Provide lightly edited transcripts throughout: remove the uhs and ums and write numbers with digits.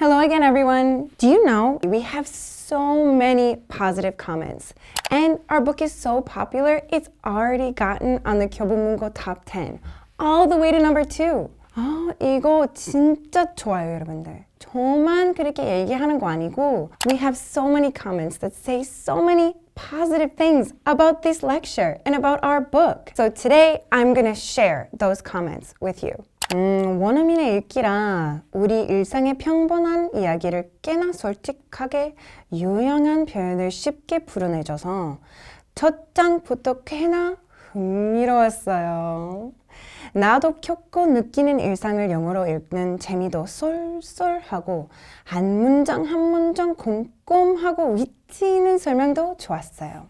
Hello again, everyone. Do you know we have so many positive comments and our book is so popular, it's already gotten on the 교보문고 top 10 all the way to number 2. 이거 진짜 좋아요, 여러분들. 저만 그렇게 얘기하는 거 아니고 we have so many comments that say so many positive things about this lecture and about our book. So today I'm gonna share those comments with you. 원어민의 읽기라 우리 일상의 평범한 이야기를 꽤나 솔직하게 유용한 표현을 쉽게 풀어내줘서 첫 장부터 꽤나 흥미로웠어요. 나도 겪고 느끼는 일상을 영어로 읽는 재미도 쏠쏠하고 한 문장 한 문장 꼼꼼하고 위치 있는 설명도 좋았어요.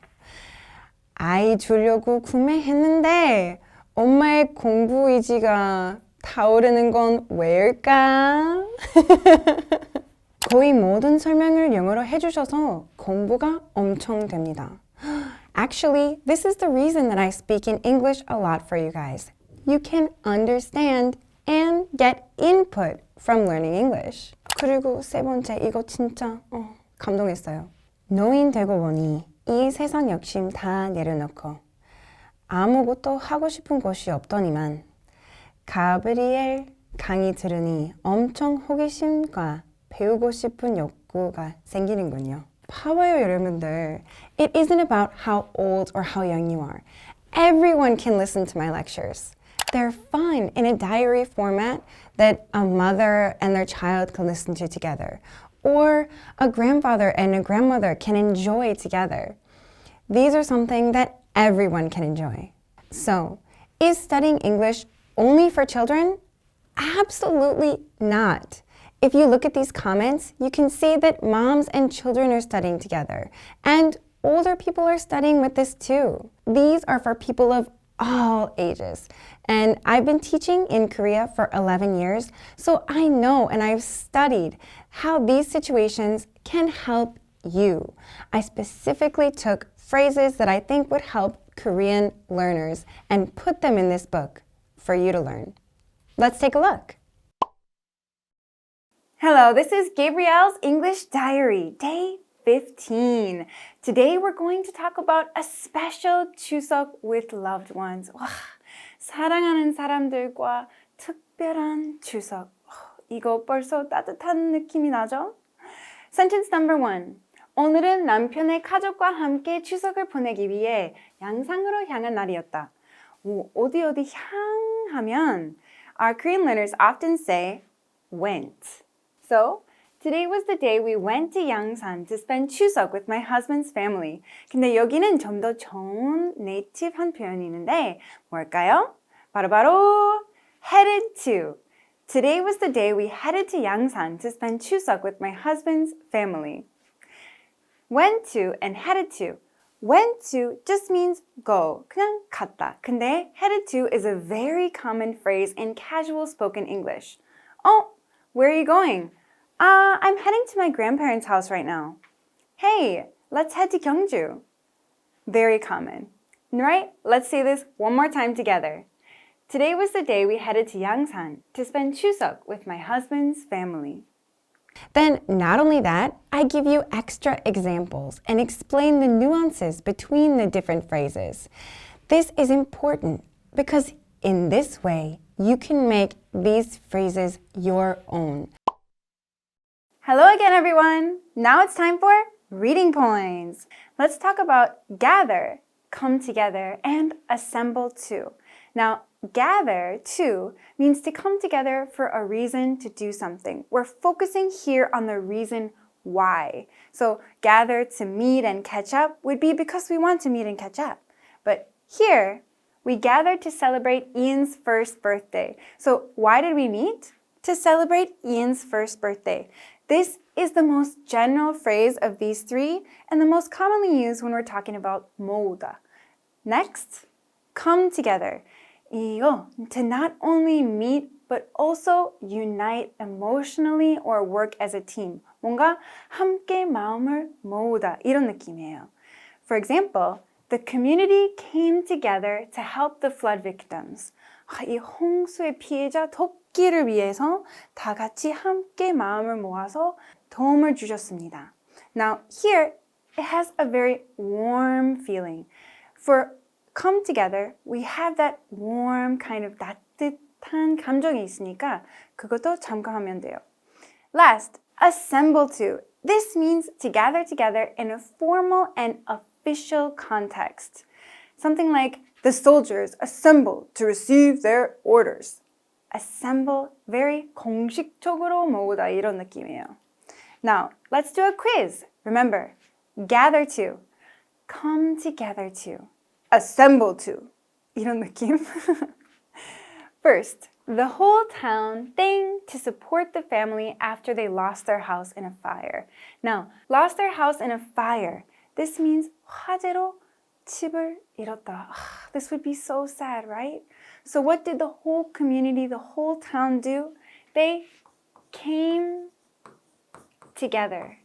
아이 주려고 구매했는데 엄마의 공부 의지가 타오르는 건 왜일까? 거의 모든 설명을 영어로 해주셔서 공부가 엄청 됩니다. Actually, this is the reason that I speak in English a lot for you guys. You can understand and get input from learning English. 그리고 세 번째, 이거 진짜 감동했어요. 노인 되고 보니 이 세상 욕심 다 내려놓고 아무것도 하고 싶은 것이 없더니만 가브리엘 강의 들으니 엄청 호기심과 배우고 싶은 욕구가 생기는군요. 봐봐요, 여러분들. It isn't about how old or how young you are. Everyone can listen to my lectures. They're fun in a diary format that a mother and their child can listen to together, or a grandfather and a grandmother can enjoy together. These are something that everyone can enjoy. So, is studying English only for children? Absolutely not. If you look at these comments, you can see that moms and children are studying together, and older people are studying with this too. These are for people of all ages. And I've been teaching in Korea for 11 years, so I know and I've studied how these situations can help you. I specifically took phrases that I think would help Korean learners and put them in this book for you to learn. Let's take a look. Hello, this is Gabrielle's English Diary, day 15. Today we're going to talk about a special 추석 with loved ones. 와, 사랑하는 사람들과 특별한 추석. 이거 벌써 따뜻한 느낌이 나죠? Sentence number 1. 오늘은 남편의 가족과 함께 추석을 보내기 위해 양산으로 향한 날이었다. 어디 향하면 our Korean learners often say went. So, today was the day we went to Yangsan to spend Chuseok with my husband's family. 근데 여기는 좀 더 좋은 네이티브한 표현이 있는데 뭘까요? 바로 headed to. Today was the day we headed to Yangsan to spend Chuseok with my husband's family. Went to and headed to. Went to just means go, 그냥 갔다. 근데 headed to is a very common phrase in casual spoken English. Where are you going? I'm heading to my grandparents' house right now. Hey, let's head to Gyeongju. Very common, right? Let's say this one more time together. Today was the day we headed to Yangsan to spend Chuseok with my husband's family. Then, not only that, I give you extra examples and explain the nuances between the different phrases. This is important because in this way, you can make these phrases your own. Hello again, everyone. Now it's time for reading points. Let's talk about gather, come together, and assemble to. Now, gather to means to come together for a reason to do something. We're focusing here on the reason why. So, gather to meet and catch up would be because we want to meet and catch up. But here, we gathered to celebrate Ian's first birthday. So, why did we meet? To celebrate Ian's first birthday. This is the most general phrase of these three and the most commonly used when we're talking about 모으다. Next, come together. 이거, to not only meet but also unite emotionally or work as a team. 뭔가 함께 마음을 모으다 이런 느낌이에요. For example, the community came together to help the flood victims. 이 홍수의 피해자 돕기를 위해서 다 같이 함께 마음을 모아서 도움을 주셨습니다. Now here it has a very warm feeling. For come together, we have that warm kind of 따뜻한 감정이 있으니까 그것도 참고하면 돼요. Last, assemble to. This means to gather together in a formal and official context. Something like the soldiers assemble to receive their orders. Assemble, very 공식적으로 모으다 이런 느낌이에요. Now, let's do a quiz. Remember, gather to, come together to, assemble to 이런 느낌. First, the whole town thing to support the family after they lost their house in a fire. Now, lost their house in a fire. This means 화재로 집을 잃었다. This would be so sad, right? So what did the whole community, the whole town do? They came together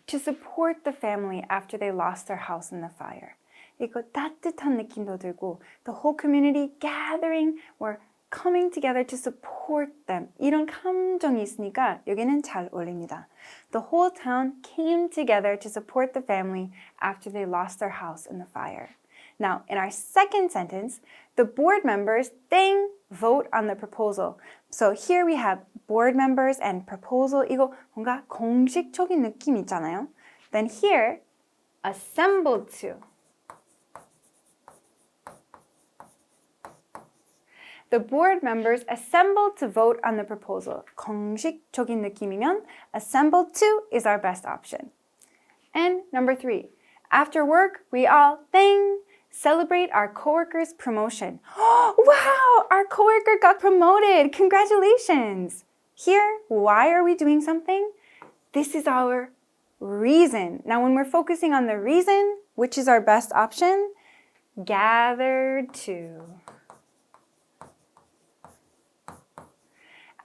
to support the family after they lost their house in the fire. 이거 따뜻한 느낌도 들고 the whole community gathering or coming together to support them. 이런 감정이 있으니까 여기는 잘 어울립니다. The whole town came together to support the family after they lost their house in the fire. Now, in our second sentence, the board members then vote on the proposal. So here we have board members and proposal. 이거 뭔가 공식적인 느낌 있잖아요. Then here, assembled to. The board members assembled to vote on the proposal. 공식적인 느낌이면 assembled to is our best option. And number 3, after work, we all celebrate our coworker's promotion. Wow, our coworker got promoted. Congratulations. Here, why are we doing something? This is our reason. Now, when we're focusing on the reason, which is our best option? Gathered to.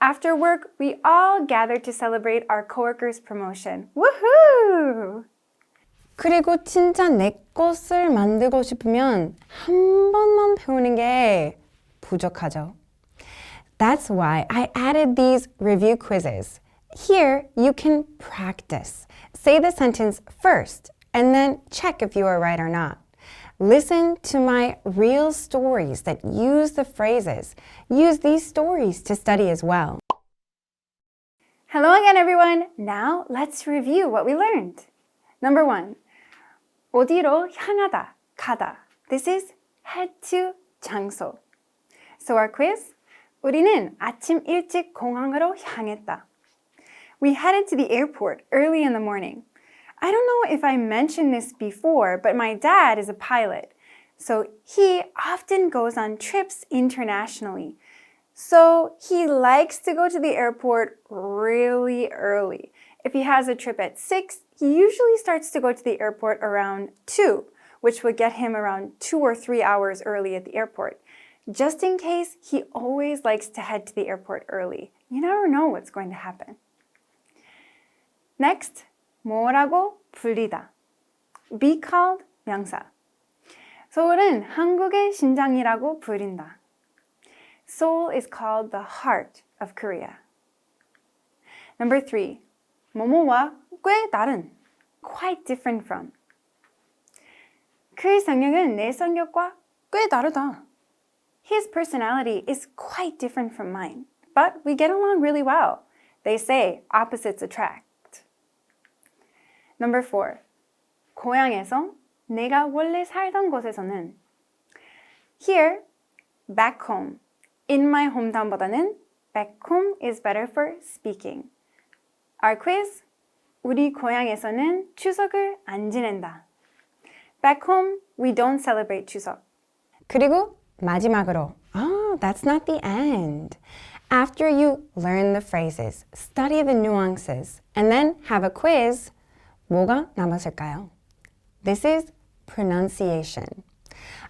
After work, we all gathered to celebrate our coworker's promotion. Woohoo! 그리고 진짜 내 것을 만들고 싶으면 한 번만 배우는 게 부족하죠. That's why I added these review quizzes. Here, you can practice. Say the sentence first, and then check if you are right or not. Listen to my real stories that use the phrases. Use these stories to study as well. Hello again, everyone. Now, let's review what we learned. Number 1. 어디로 향하다, 가다. This is head to 장소. So our quiz. 우리는 아침 일찍 공항으로 향했다. We headed to the airport early in the morning. I don't know if I mentioned this before, but my dad is a pilot. So he often goes on trips internationally. So he likes to go to the airport really early. If he has a trip at 6, he usually starts to go to the airport around 2, which would get him around 2 or 3 hours early at the airport. Just in case, he always likes to head to the airport early. You never know what's going to happen. Next, 뭐라고 불리다. Be called 명사. 서울은 한국의 심장이라고 부른다. Seoul is called the heart of Korea. Number 3, 뭐뭐와 꽤 다른. Quite different from. 그의 성격은 내 성격과 꽤 다르다. His personality is quite different from mine, but we get along really well. They say opposites attract. Number 4, 고향에서 내가 원래 살던 곳에서는. Here, back home. In my hometown보다는 back home is better for speaking. Our quiz, 우리 고향에서는 추석을 안 지낸다. Back home, we don't celebrate 추석. 그리고 마지막으로, that's not the end. After you learn the phrases, study the nuances, and then have a quiz, 뭐가 남았을까요? This is pronunciation.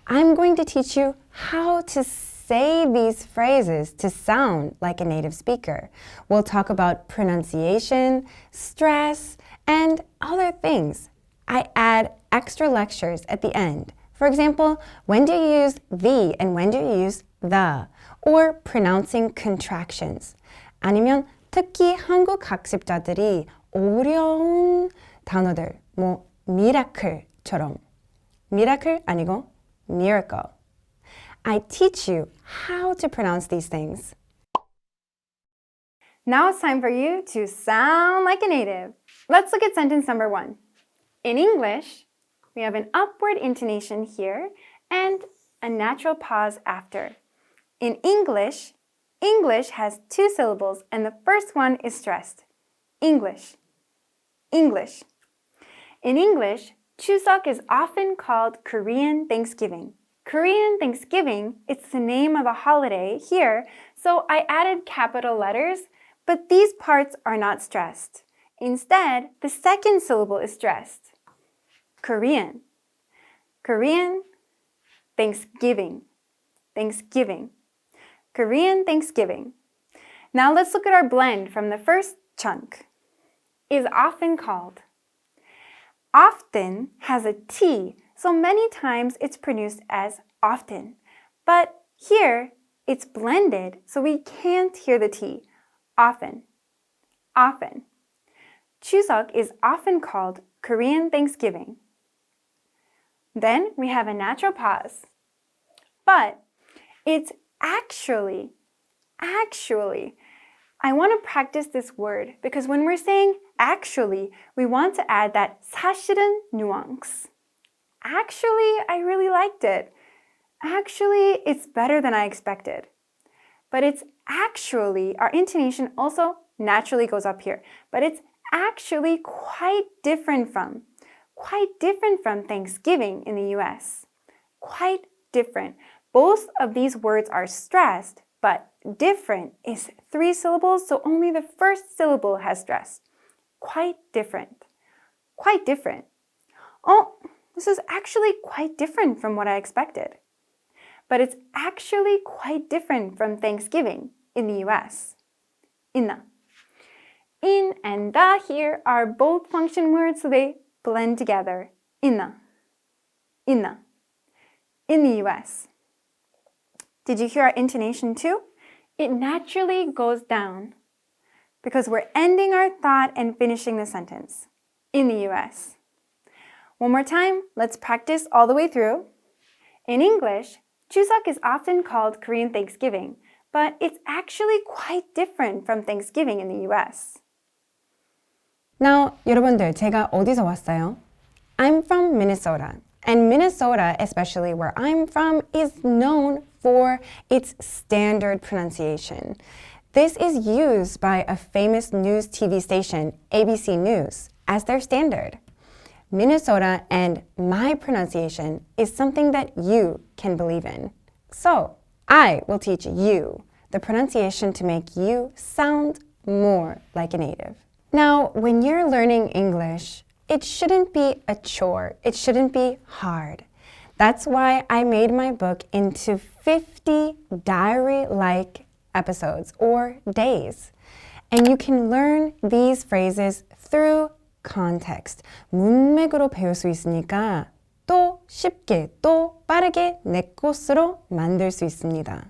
I'm going to teach you how to say these phrases to sound like a native speaker. We'll talk about pronunciation, stress, and other things. I add extra lectures at the end. For example, when do you use the and when do you use the, or pronouncing contractions. 아니면 특히 한국 학습자들이 어려운 단어들, 뭐 miracle처럼. miracle 아니고 miracle. I teach you how to pronounce these things. Now it's time for you to sound like a native. Let's look at sentence number 1. In English, we have an upward intonation here and a natural pause after. In English, English has 2 syllables and the first one is stressed. English. English. In English, Chuseok is often called Korean Thanksgiving. Korean Thanksgiving, it's the name of a holiday here, so I added capital letters, but these parts are not stressed. Instead, the second syllable is stressed. Korean. Korean Thanksgiving. Thanksgiving. Korean Thanksgiving. Now let's look at our blend from the first chunk. Is often called. Often has a T, so many times it's pronounced as often. But here, it's blended, so we can't hear the T. Often. Often. Chuseok is often called Korean Thanksgiving. Then we have a natural pause. But it's actually, I want to practice this word because when we're saying actually, we want to add that 사실은 nuance. Actually, I really liked it. Actually, it's better than I expected. But it's actually, our intonation also naturally goes up here. But it's actually quite different from Thanksgiving in the US. Quite different. Both of these words are stressed, but different is 3 syllables, so only the first syllable has stress. Quite different. Quite different. Oh, this is actually quite different from what I expected. But it's actually quite different from Thanksgiving in the US. In and the here are both function words, so they blend together. In the US. Did you hear our intonation too? It naturally goes down because we're ending our thought and finishing the sentence. In the US. One more time, let's practice all the way through. In English, Chuseok is often called Korean Thanksgiving, but it's actually quite different from Thanksgiving in the US. Now, 여러분들, 제가 어디서 왔어요? I'm from Minnesota. And Minnesota, especially where I'm from, is known for its standard pronunciation. This is used by a famous news TV station, ABC News, as their standard. Minnesota and my pronunciation is something that you can believe in. So, I will teach you the pronunciation to make you sound more like a native. Now, when you're learning English, it shouldn't be a chore. It shouldn't be hard. That's why I made my book into 50 diary-like episodes or days. And you can learn these phrases through context. 문맥으로 배울 수 있으니까 또 쉽게, 또 빠르게 내 것으로 만들 수 있습니다.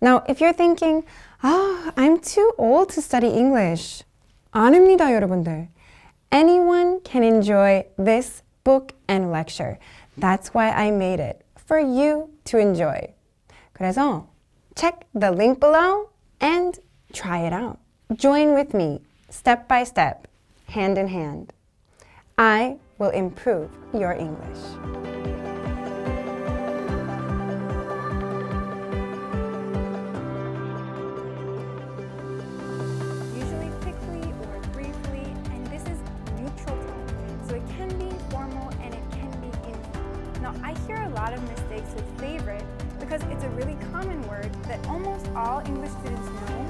Now, if you're thinking, I'm too old to study English. 아닙니다, 여러분들. Anyone can enjoy this book and lecture. That's why I made it, for you to enjoy. 그래서 check the link below and try it out. Join with me, step by step, hand in hand. I will improve your English. Usually quickly or briefly, and this is neutral tone, so it can be formal and it can be informal. Now, I hear a lot of mistakes with favorite because it's a really common word that almost all English students know,